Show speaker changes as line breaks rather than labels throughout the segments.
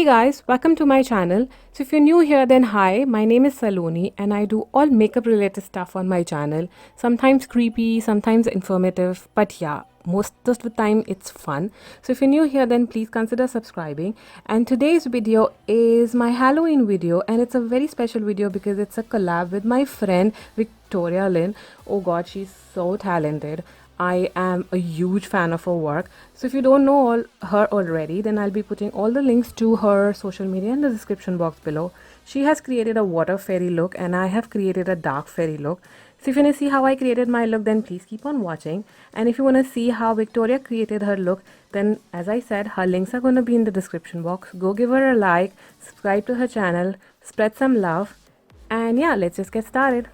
Hey guys, welcome to my channel. So if you're new here, then hi, my name is Saloni and I do all makeup related stuff on my channel. Sometimes creepy, sometimes informative, but yeah, most of the time it's fun. So if you're new here, then please consider subscribing. And today's video is my Halloween video, and it's a very special video because it's a collab with my friend Victoria Lynn. Oh god, she's so talented. I am a huge fan of her work. So if you don't know her already, then I'll be putting all the links to her social media in the description box below. She has created a water fairy look and I have created a dark fairy look. So if you want to see how I created my look, then please keep on watching. And if you want to see how Victoria created her look, then as I said, her links are going to be in the description box. Go give her a like, subscribe to her channel, spread some love. And yeah, let's just get started.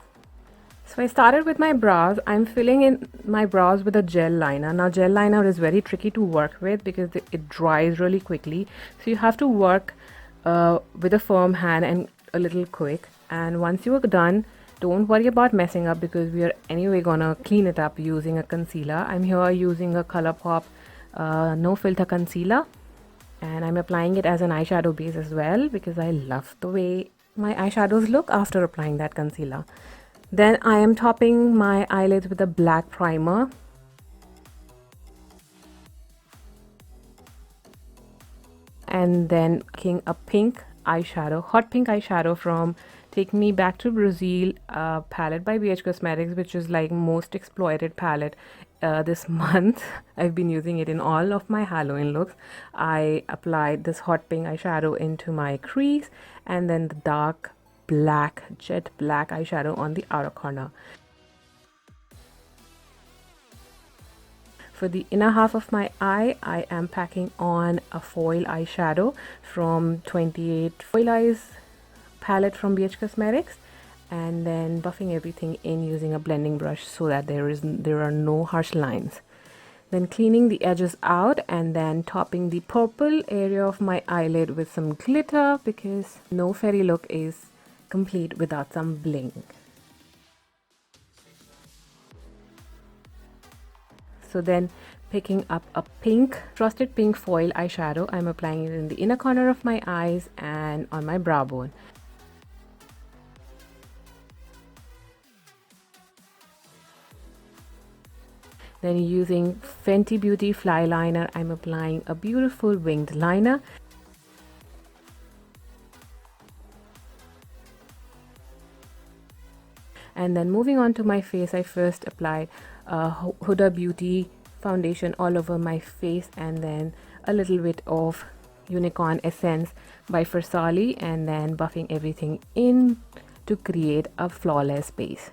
So I started with my brows. I'm filling in my brows with a gel liner. Now gel liner is very tricky to work with because it dries really quickly. So you have to work with a firm hand and a little quick. And once you are done, don't worry about messing up because we are anyway gonna clean it up using a concealer. I'm here using a Colourpop No Filter Concealer. And I'm applying it as an eyeshadow base as well because I love the way my eyeshadows look after applying that concealer. Then I am topping my eyelids with a black primer. And then making a pink eyeshadow, hot pink eyeshadow from Take Me Back to Brazil palette by BH Cosmetics, which is like most exploited palette this month. I've been using it in all of my Halloween looks. I applied this hot pink eyeshadow into my crease and then the dark black, jet black eyeshadow on the outer corner. For the inner half of my eye, I am packing on a foil eyeshadow from 28 Foil Eyes palette from BH Cosmetics, and then buffing everything in using a blending brush so that there are no harsh lines. Then cleaning the edges out and then topping the purple area of my eyelid with some glitter because no fairy look is complete without some bling. So then picking up a pink, frosted pink foil eyeshadow, I'm applying it in the inner corner of my eyes and on my brow bone. Then using Fenty Beauty Flyliner, I'm applying a beautiful winged liner. And then moving on to my face, I first applied Huda Beauty foundation all over my face and then a little bit of Unicorn Essence by Versali, and then buffing everything in to create a flawless base.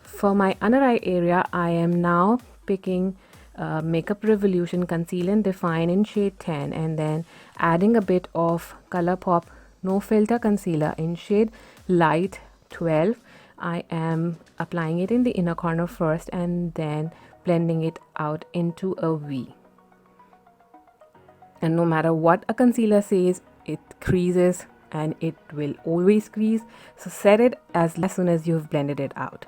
For my under eye area, I am now picking Makeup Revolution Conceal and Define in shade 10 and then adding a bit of Colourpop No Filter Concealer in shade Light 12. I am applying it in the inner corner first and then blending it out into a V. And no matter what a concealer says, it creases and it will always crease. So set it as soon as you've blended it out.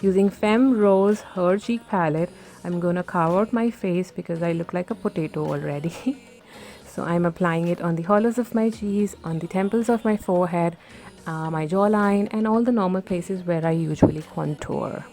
Using Femme Rose Her Cheek palette, I'm gonna carve out my face because I look like a potato already. So I'm applying it on the hollows of my cheeks, on the temples of my forehead, my jawline, and all the normal places where I usually contour.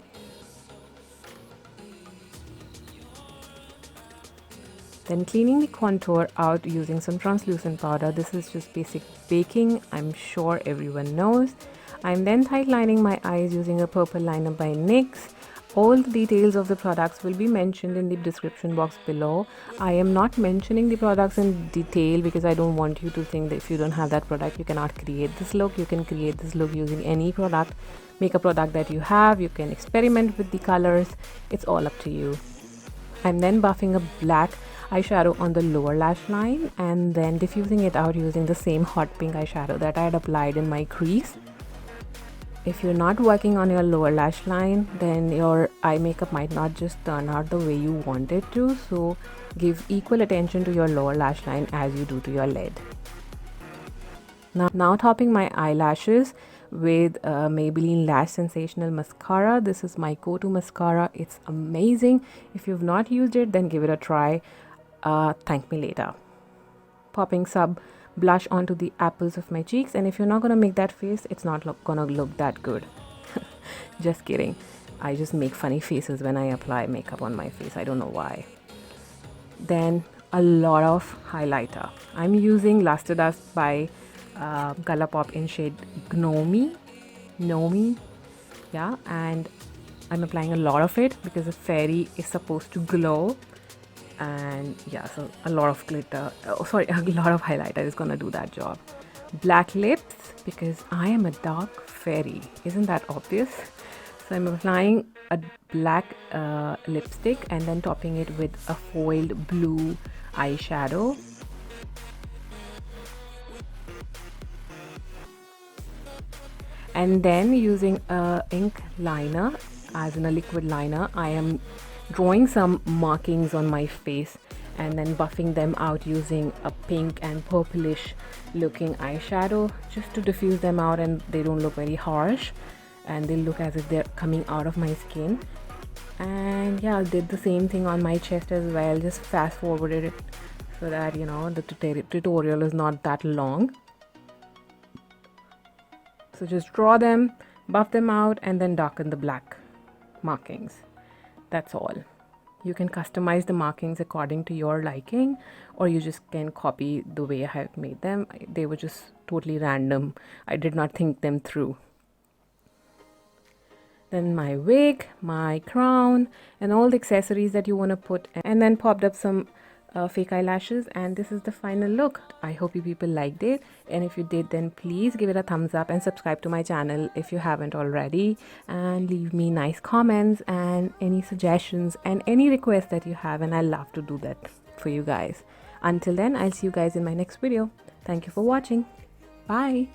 Then cleaning the contour out using some translucent powder. This is just basic baking, I'm sure everyone knows. I'm then tightlining my eyes using a purple liner by NYX. All the details of the products will be mentioned in the description box below. I am not mentioning the products in detail because I don't want you to think that if you don't have that product, you cannot create this look. You can create this look using any product, makeup product that you have. You can experiment with the colors. It's all up to you. I'm then buffing a black eyeshadow on the lower lash line and then diffusing it out using the same hot pink eyeshadow that I had applied in my crease. If you're not working on your lower lash line, then your eye makeup might not just turn out the way you want it to. So give equal attention to your lower lash line as you do to your lid. Now topping my eyelashes with Maybelline Lash Sensational Mascara. This is my go-to mascara. It's amazing. If you've not used it, then give it a try. Thank me later. Popping some blush onto the apples of my cheeks, and if you're not gonna make that face, it's not gonna look that good. Just kidding. I just make funny faces when I apply makeup on my face. I don't know why. Then a lot of highlighter. I'm using Lustre Dust by Colourpop in shade Gnome. Yeah, and I'm applying a lot of it because the fairy is supposed to glow. And yeah, so a lot of glitter, a lot of highlighter is gonna do that job. Black lips, because I am a dark fairy. Isn't that obvious? So I'm applying a black lipstick and then topping it with a foiled blue eyeshadow. And then using a ink liner, as in a liquid liner, I am drawing some markings on my face and then buffing them out using a pink and purplish looking eyeshadow, just to diffuse them out and they don't look very harsh and they look as if they're coming out of my skin. And yeah, I did the same thing on my chest as well, just fast forwarded it so that, you know, the tutorial is not that long. So just draw them, buff them out, and then darken the black markings. That's all. You can customize the markings according to your liking, or you just can copy the way I have made them. They were just totally random. I did not think them through. Then my wig, my crown, and all the accessories that you want to put, and then popped up some fake eyelashes, and this is the final look. I hope you people liked it, and if you did, then please give it a thumbs up and subscribe to my channel if you haven't already, and leave me nice comments and any suggestions and any requests that you have, and I love to do that for you guys. Until then, I'll see you guys in my next video. Thank you for watching. Bye.